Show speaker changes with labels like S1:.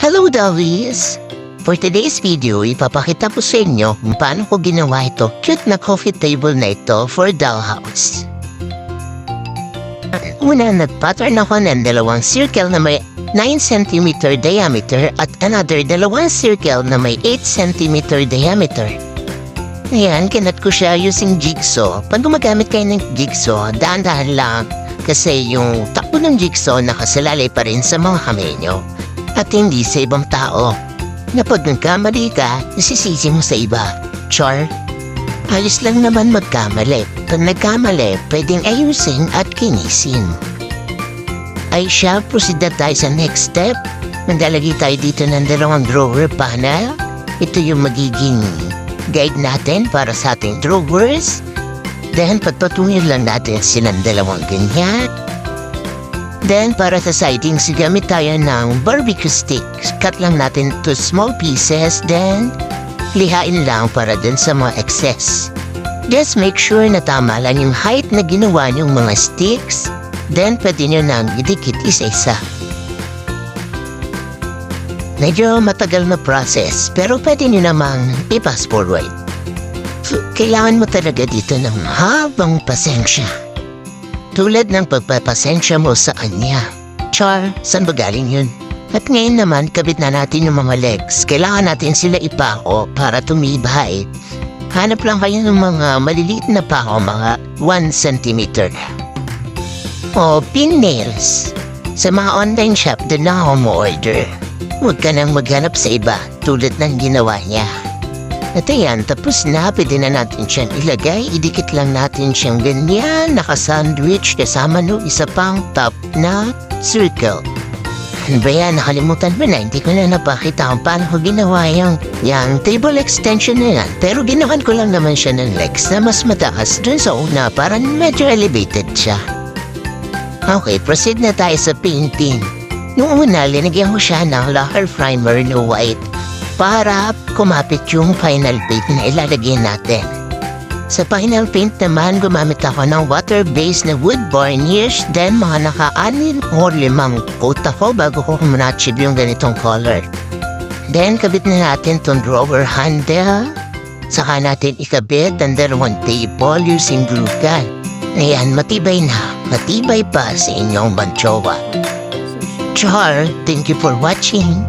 S1: Hello, Davies! For today's video, ipapakita ko sa inyo kung paano ko ginawa ito cute na coffee table na ito for dollhouse. Una, nag-pattern ako ng dalawang circle na may 9 cm diameter at another dalawang circle na may 8 cm diameter. Ayan, kinat ko siya using jigsaw. Pag gumagamit kayo ng jigsaw, dahan-dahan lang kasi yung takbo ng jigsaw nakasalalay pa rin sa mga kamay nyo. At hindi sa ibang tao, na pag nagkamali ka, nasisisi mo sa iba. Char, ayos lang naman magkamali. Pag nagkamali, pwedeng ayusin at kinisin. Ay siya, proceed na tayo sa next step. Mandalagay tayo dito ng dalawang drawer panel. Ito yung magiging guide natin para sa ating drawers. Then, pagpatungin lang natin silang dalawang ganyan. Then, para sa sidings, gamit tayo ng barbecue stick. Cut lang natin to small pieces, then lihain lang para dun sa mga excess. Just make sure na tama lang yung height na ginawa niyong mga sticks. Then, pwede nyo nang idikit isa-isa. Medyo matagal na process, pero pwede nyo namang i-fast forward. So, kailangan mo talaga dito ng mahabang pasensya. Tulad ng pagpapasensya mo sa kanya. Char, saan ba galing yun? At ngayon naman, kabit na natin yung mga legs. Kailangan natin sila ipako para tumibay. Hanap lang kayo ng mga maliliit na pako, mga 1 cm. O pin nails. Sa mga online shop, doon na ako mo-order. Huwag ka nang maghanap sa iba, tulad ng ginawa niya. At ayan, tapos na, pwede na natin siyang ilagay. Idikit lang natin siyang ganyan, naka-sandwich, kasama no isa pang top na circle. Ano ba yan? Nakalimutan ba na? Hindi ko na napakita kung paano ko ginawa yung table extension na yan. Pero ginawan ko lang naman siya ng legs na mas matakas dun sa una, parang medyo elevated siya. Okay, proceed na tayo sa painting. Noong una, linagyan ko siya ng lacquer primer na white para kumapit yung final paint na ilalagay natin. Sa final paint naman, gumamit ako ng water-based na wood varnish, then mga naka-6 or 5 coat ako bago ko kumunachib yung ganitong color. Then, kabit na natin itong drawer handle. Saka natin ikabit ang dalawang table using glue gun. Ayan, matibay na. Matibay pa sa inyong banchowa. Char, thank you for watching.